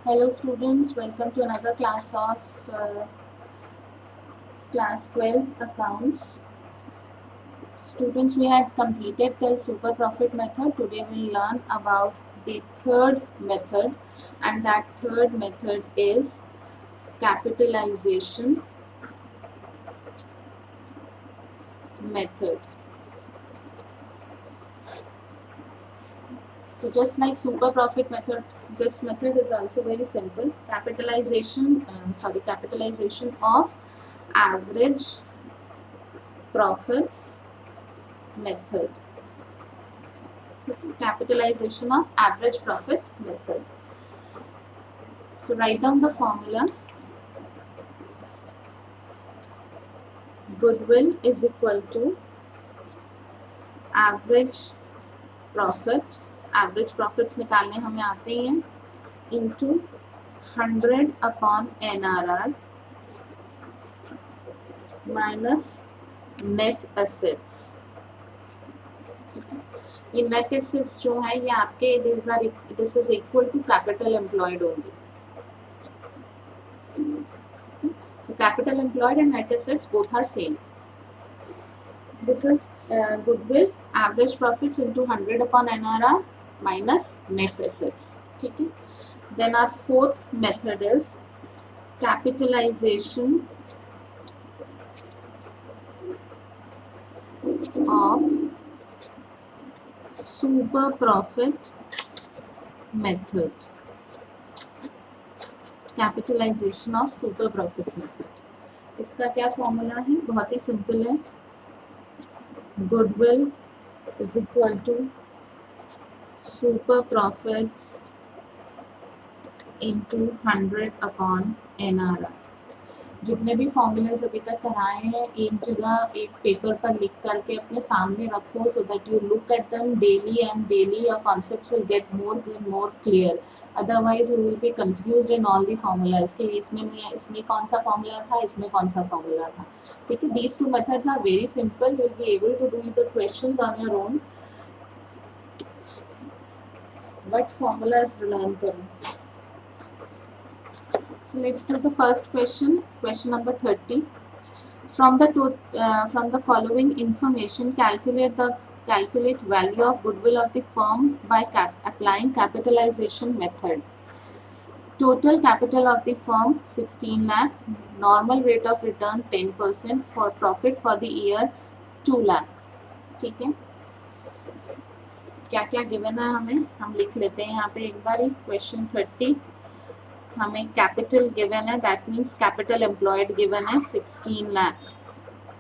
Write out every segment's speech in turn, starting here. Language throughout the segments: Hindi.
Hello students, welcome to another class of class 12 accounts. Students, we had completed till super profit method. Today we'll learn about the third method, and that third method is capitalization method. So just like super profit method, this method is also very simple. Capitalization of average profits method. Capitalization of average profit method. So write down the formulas. Goodwill is equal to average profits. Average profits निकालने हमें आते ही हैं, into 100 upon NRR minus net assets. ये net assets जो है ये आपके this is equal to capital employed only. So capital employed and net assets both are same. This is goodwill, average profits into 100 upon NRR minus net assets. Okay. Then our fourth method is capitalization of super profit method. Capitalization of super profit method. इसका क्या फॉर्मूला है? बहुत ही सिंपल है. Goodwill is equal to super profits into 100 upon NRR. जितने भी फॉर्मूलेज अभी तक कराए हैं एक जगह एक पेपर पर लिख करके अपने सामने रखो, so that you look at them daily and daily your concepts will get more clear. Otherwise you will be confused in all the formulas कि इसमें कौन सा फॉर्मूला था, इसमें कौन सा फॉर्मूला था. ठीक है. These two methods are very simple. You will be able to do the questions on your own. But formulas learn करो. So let's do the first question. Question number 30. From the following information, calculate value of goodwill of the firm by applying capitalization method. Total capital of the firm 16 lakh. Normal rate of return 10%. For profit for the year 2 lakh. ठीक है. क्या क्या गिवन है हमें हम लिख लेते हैं यहाँ पे एक बार ही. क्वेश्चन 30 हमें कैपिटल गिवन है, that means capital employed given है 16 लाख.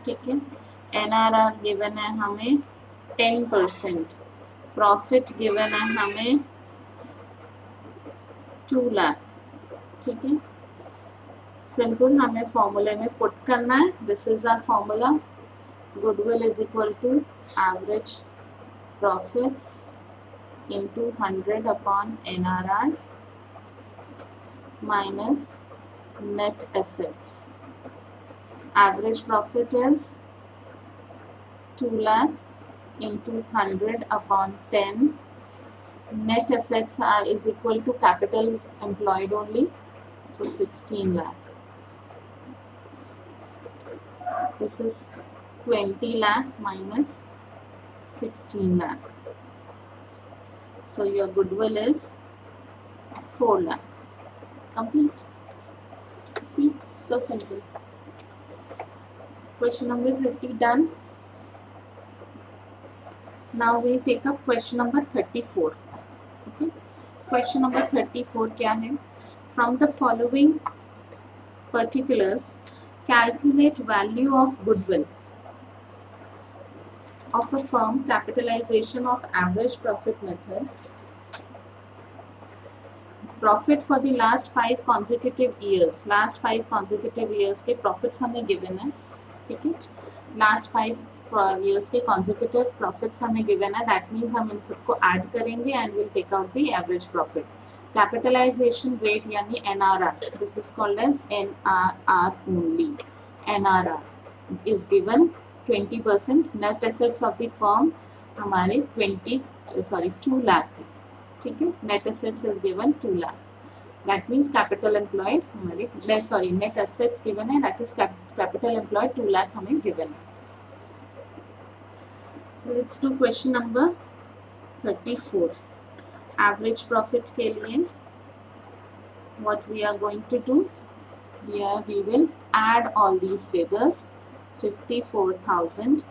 ठीक है. NRR गिवन है हमें 10%. प्रॉफिट गिवन है हमें 2 लाख. ठीक है. सिंपल हमें फॉर्मूले में पुट करना है. This is our formula. Goodwill is equal to average profits into 100 upon NRR minus net assets. Average profit is 2 lakh into 100 upon 10. Net assets is equal to capital employed only, so 16 lakh. This is 20 lakh minus 16 lakh. So your goodwill is 4 lakh. Complete. See, so simple. Question number 30 done. Now we'll take up question number 34. Okay. Question number 34 क्या है? From the following particulars, calculate value of goodwill of a firm. Capitalization of average profit method. Profit for the last 5 consecutive years. Last 5 consecutive years के प्रॉफिट्स हमें गिवन है. ठीक है. लास्ट 5 years के consecutive प्रॉफिट्स हमें गिवन है. दैट मीन्स हम इन सबको ऐड करेंगे and will take out the average profit. Capitalisation rate यानी NRR, this is called as NRR only. NRR is given 20%. Net assets of the firm हमारे 2 लाख है. ठीक है. Net assets is given 2 lakh. That means capital employed हमारे सॉरी net assets given है, that is capital employed 2 lakh हमें given है. So let's do question number 34. Average profit के लिए what we are going to do, here we will add all these figures. 54,000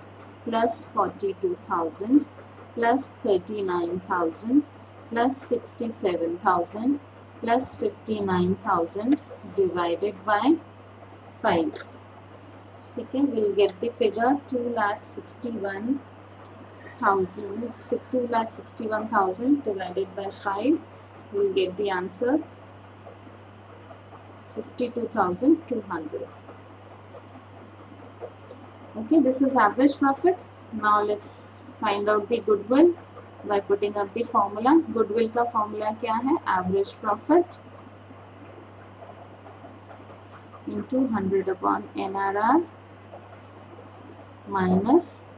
plus 42,000 plus 39,000 plus 67,000 plus 59,000 divided by 5. ठीक है, we'll get the figure 2,61,000 divided by 5. We'll get the answer 52,200. Okay, this is average profit. Now let's find out the goodwill by putting up the formula. Goodwill का formula क्या है? Average profit into 100 upon NRR minus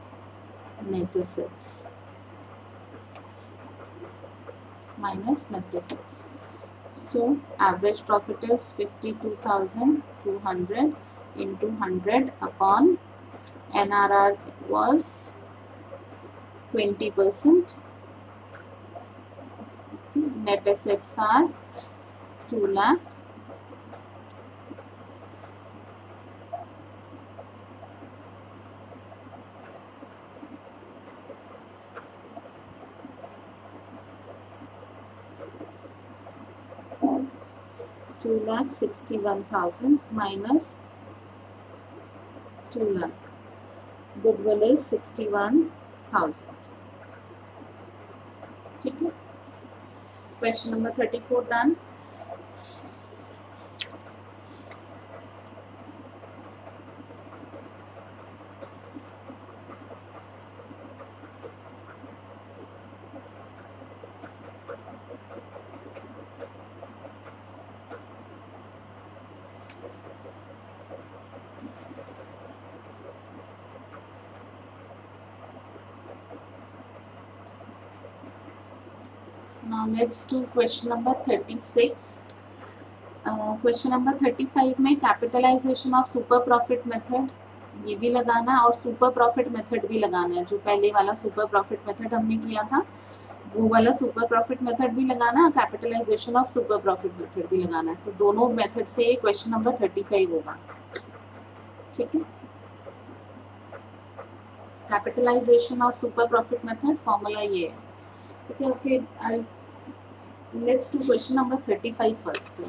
net assets So average profit is 52,200 into 100 upon NRR was 20%. Net assets are 2 lakh. $2,61,000 minus 2 lakh. Goodwill is 61,000. ठीक है. Question number 34 done. Now let's do question number 36. Question number 35 में capitalisation of super profit method ये भी लगाना है और सुपर प्रॉफिट मेथड भी लगाना है. जो पहले वाला सुपर प्रॉफिट मेथड हमने किया था वो वाला सुपर प्रॉफिट मेथड भी लगाना है, capitalisation of super profit method भी लगाना है. सो दोनों मेथड से क्वेश्चन नंबर 35 होगा. ठीक है. Capitalisation of super profit method formula ये है. ठीक है. Okay, let's do question number 35 first.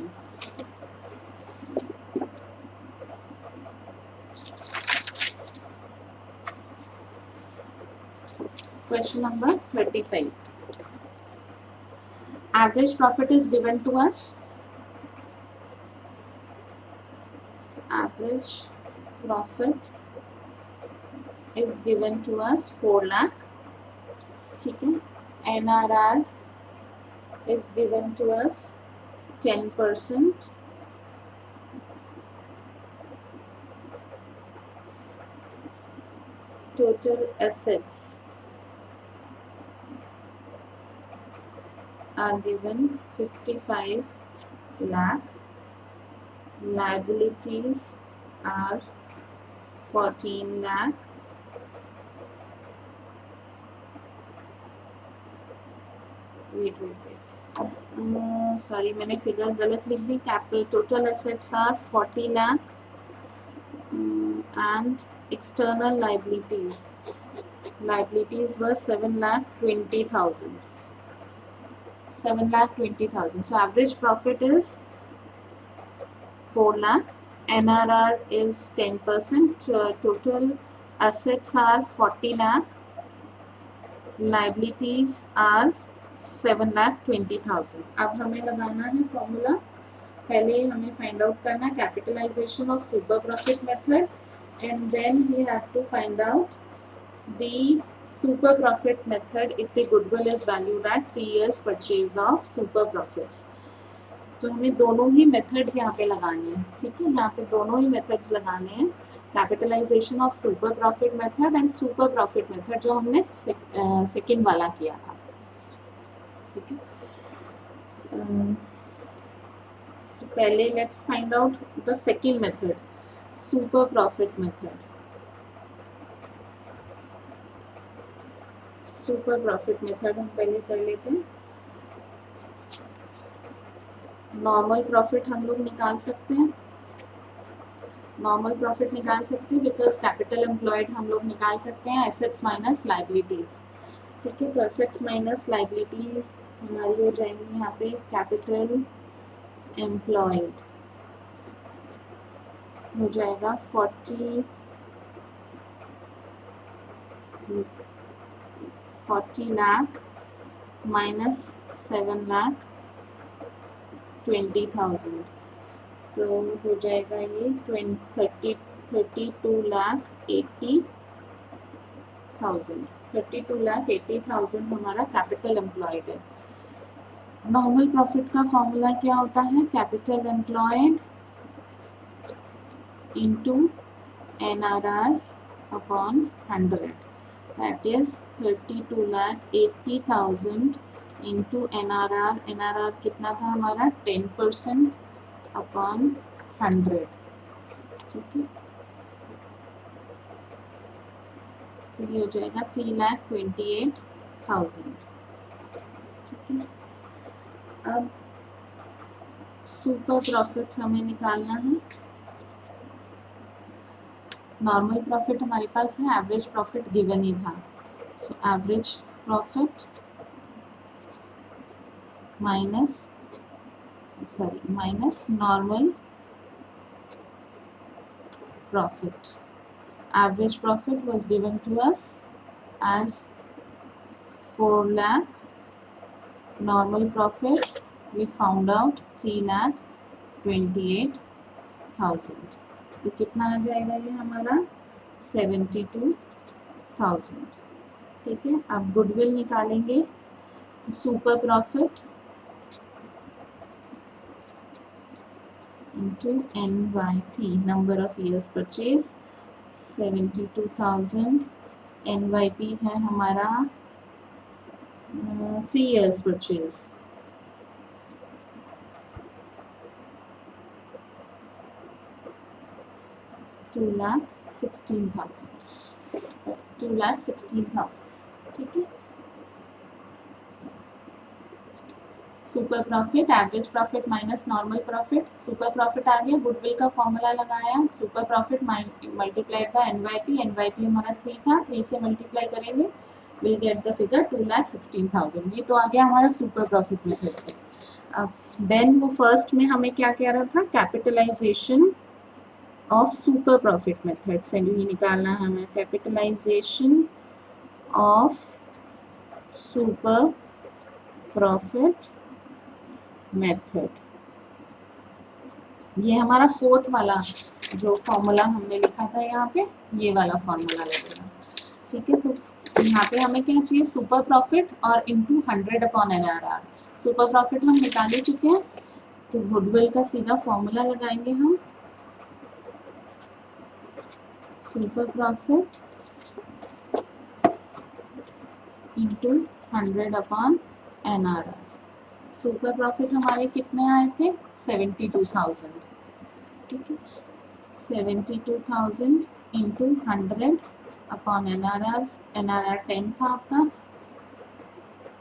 Question number 35. Average profit is given to us. Average profit is given to us 4 lakh. ठीक है. NRR is given to us 10%. Total assets are given 55 lakh. Liabilities are 14 lakh. Wait. Sorry मैंने फिगर गलत लिख दी. Capital total assets are 40 lakh and external liabilities were 7,20,000. 7,20,000. So average profit is 4 lakh. NRR is 10%. Total assets are 40 lakh. Liabilities are 7,20,000. अब हमें लगाना है फॉर्मूला. पहले हमें फाइंड आउट करना है capitalisation of super profit method and then we have to find out the super profit method if the goodwill is valued at 3 years purchase of super profits. तो हमें दोनों ही मेथड्स यहाँ पे लगाने हैं. ठीक है. यहाँ पे दोनों ही मेथड्स लगाने हैं, capitalisation of super profit method and super profit method जो हमने सेकेंड वाला किया था. ठीक है. पहले let's find out the second method, super profit method. Super profit method हम पहले कर लेते हैं। नॉर्मल प्रॉफिट हम लोग निकाल सकते हैं, नॉर्मल प्रॉफिट निकाल सकते हैं बिकॉज कैपिटल एम्प्लॉयड हम लोग निकाल सकते हैं एसेट्स माइनस लाइबिलिटीज। ठीक है, तो एसेट्स माइनस लाइबिलिटीज हमारी हो जाएंगी यहाँ पे कैपिटल एम्प्लॉयड हो जाएगा 40 लाख माइनस 7,20,000, तो हो जाएगा ये 32,80,000। 32,80,000 हमारा कैपिटल एम्प्लॉयड है। नॉर्मल प्रॉफिट का फॉर्मूला क्या होता है, capital employed into NRR upon 100, that is 32,80,000 into NRR। NRR कितना था हमारा 10% अपॉन 100। ठीक है, तो ये हो जाएगा 3,28,000। ठीक है, अब सुपर प्रॉफिट हमें निकालना है। नॉर्मल प्रॉफिट हमारे पास है, एवरेज प्रॉफिट गिवन ही था, so average profit minus normal profit. Average profit was given to us as 4 lakh. Normal profit we found out 3,28,000। तो कितना आ जाएगा ये हमारा 72,000। ठीक है, अब गुडविल निकालेंगे, तो super profit into NYP, number of years purchase, 72,000। NYP है हमारा 3 years purchase, $2,16,000। ठीक है, super profit, average profit minus normal profit, super profit आ गया, गुडविल का फॉर्मूला लगाया, super profit multiplied by NYP। NYP हमारा 3 था, 3 से मल्टीप्लाई करेंगे, विल गेट द फिगर 2,16,000। ये तो आ गया हमारा सुपर प्रॉफिट मेथड से। अब देन वो फर्स्ट में हमें क्या कह रहा था, capitalisation of super profit method से ही निकालना है हमें, capitalisation of super profit method. ये हमारा फोर्थ वाला जो फॉर्मूला हमने लिखा था यहाँ पे, ये वाला फॉर्मूला लगेगा। ठीक है, तो यहाँ पे हमें क्या चाहिए, सुपर प्रॉफिट और into 100 upon NRR। Super profit हम निकाल ही चुके हैं, तो गुडविल का सीधा फॉर्मूला लगाएंगे हम, super profit into 100 upon NRR। Super profit हमारे कितने आए थे, 72,000। ठीक है, 72,000 इंटू 100 अपॉन NRR। NRR 10 था आपका,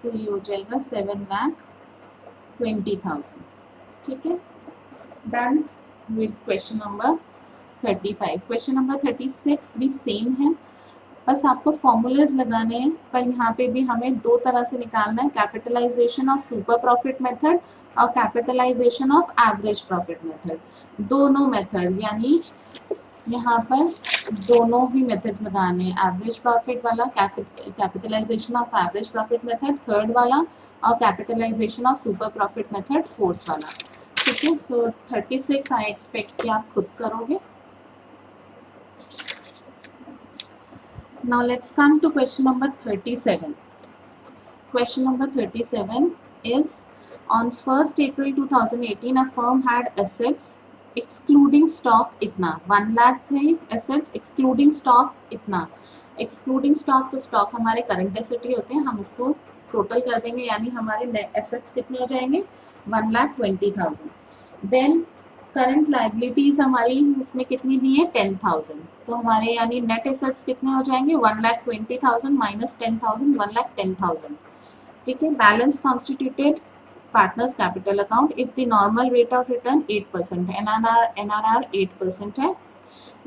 तो ये हो जाएगा 7,20,000। ठीक है, done with question number 35। Question number 36 भी सेम है, बस आपको फॉर्मूलेज लगाने हैं, पर यहाँ पे भी हमें दो तरह से निकालना है, capitalisation of super profit method और capitalisation of average profit method. दोनों मेथड, यानी यहाँ पर दोनों ही मेथड्स लगाने हैं, एवरेज प्रॉफिट वाला, capitalisation of average profit method third वाला, और capitalisation of super profit method fourth वाला। ठीक है, तो 36 आई एक्सपेक्ट कि आप खुद करोगे। Now let's come to question number 37. Question number 37 is, on 1st April 2018 a firm had assets excluding stock इतना 1 लाख थे assets, excluding stock इतना, excluding stock तो stock हमारे current asset ही होते हैं, हम इसको टोटल कर देंगे, यानी हमारे net assets कितने हो जाएंगे 1,20,000। देन करंट लाइबिलिटीज हमारी उसमें कितनी दी है 10,000, तो हमारे यानी नेट एसेट्स कितने हो जाएंगे 1,20,000 माइनस 10,000 1,10,000। ठीक है, balance constituted partners capital account if the normal rate of return 8%, NRR 8% है।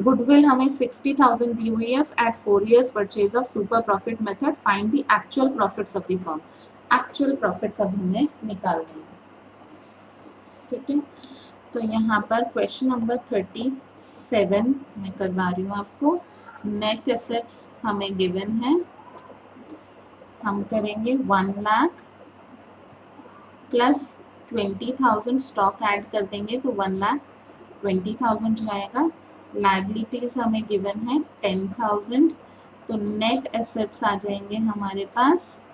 गुडविल हमें 60,000 दी हुई है at 4 years purchase of super profit method, find the actual profits of the firm. Actual profits अब हमें निकालने हैं। ठीक है, तो यहाँ पर क्वेश्चन नंबर 37 मैं करवा रही हूँ आपको। नेट एसेट्स हमें गिवन है, हम करेंगे 1 लाख प्लस 20,000 स्टॉक ऐड कर देंगे तो 1,20,000 जाएगा। लाइबिलिटीज हमें गिवन है 10,000, तो नेट एसेट्स आ जाएंगे हमारे पास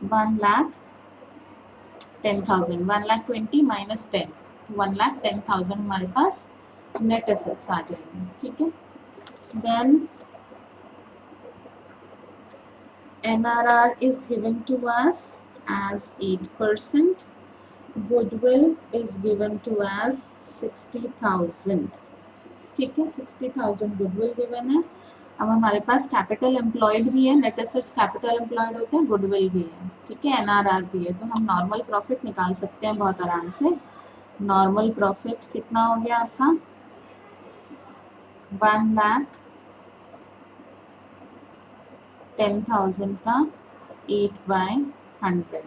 1,10,000, 1,20,000 माइनस 10, तो 1,10,000 हमारे पास नेट एसेट्स आ जाएंगे। ठीक है, then NRR is given to us as 8%. Goodwill is given to us 60,000. ठीक है, 60,000 गुडविल गिवन है। अब हमारे पास कैपिटल एम्प्लॉयड भी है, नेट एसेट्स कैपिटल एम्प्लॉयड होते हैं, गुडविल भी है। ठीक है, NRR भी है, तो हम नॉर्मल प्रॉफिट निकाल सकते हैं बहुत आराम से। नॉर्मल प्रॉफिट कितना हो गया आपका 1,10,000 का 8/100,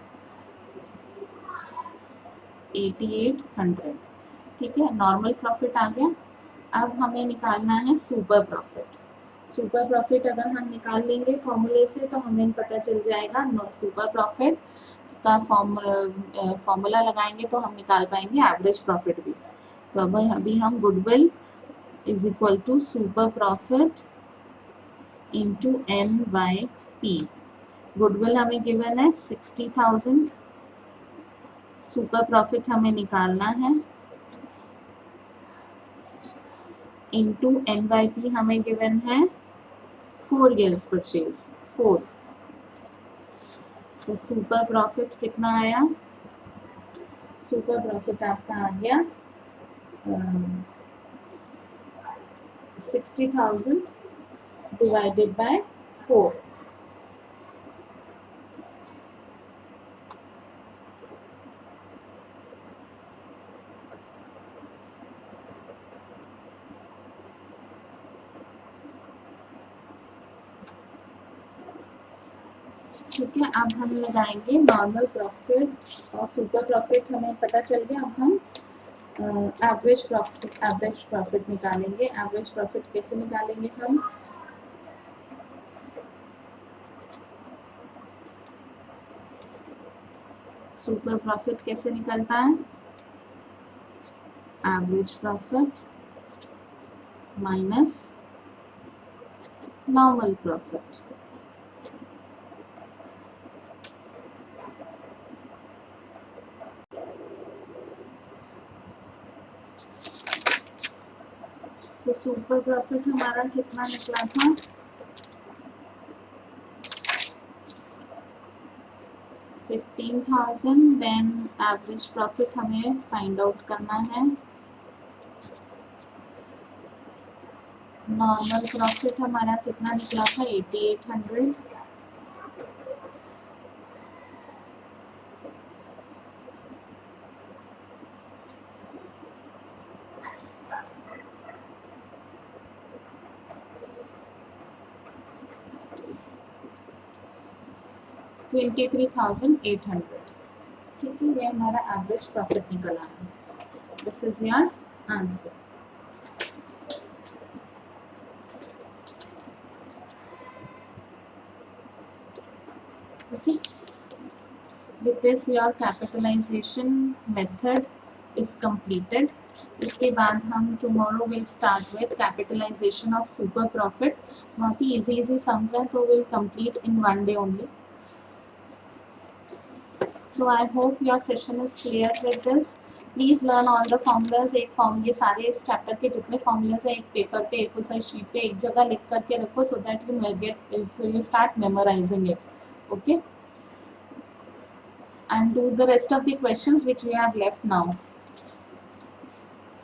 8800। ठीक है, नॉर्मल प्रॉफिट आ गया। अब हमें निकालना है सुपर प्रॉफिट। सुपर प्रॉफिट अगर हम निकाल लेंगे फॉर्मूले से तो हमें पता चल जाएगा। सुपर प्रॉफिट का फॉर्मूला लगाएंगे तो हम निकाल पाएंगे एवरेज प्रॉफिट भी। तो अब अभी हम goodwill is equal to super profit into N/P। Goodwill हमें गिवन है 60,000, सुपर प्रॉफिट हमें निकालना है इंटू N/P हमें गिवन है 4 years परचेज 4, तो सुपर प्रॉफिट कितना आया, सुपर प्रॉफिट आपका आ गया 60,000 डिवाइडेड बाय 4। ठीक है, अब हम लगाएंगे नॉर्मल प्रॉफिट और सुपर प्रॉफिट हमें पता चल गया। अब हम एवरेज प्रॉफिट निकालेंगे। एवरेज प्रॉफिट कैसे निकालेंगे हम, सुपर प्रॉफिट कैसे निकलता है, average profit minus normal profit. तो सुपर प्रॉफिट हमारा कितना निकला था 15,000। देन एवरेज प्रॉफिट हमें फाइंड आउट करना है। नॉर्मल प्रॉफिट हमारा कितना निकला था 8800। $23,800। ठीक है, ये हमारा एवरेज प्रॉफिट निकला है। This is your answer. Okay, with this your capitalization method is completed. इसके बाद हम tomorrow will start with capitalization of super profit। बहुत ही easy sums है, तो will complete in one day only। So I hope your session is clear with this। Please learn all the formulas। एक फॉर्म, ये सारे इस चैप्टर के जितने फॉर्मूलाज हैं एक पेपर पे A4 साइज शीट पे एक जगह लिख करके रखो, so that you start memorizing it। Okay। and do the rest of the questions which we have left now.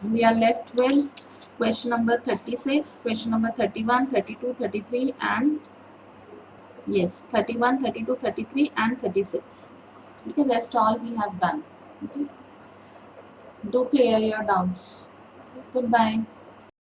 We are left with question number 36, question number 31, 32, 33 and yes, 31, 32, 33 and 36. Okay, rest all we have done. Okay. Do clear your doubts. Goodbye.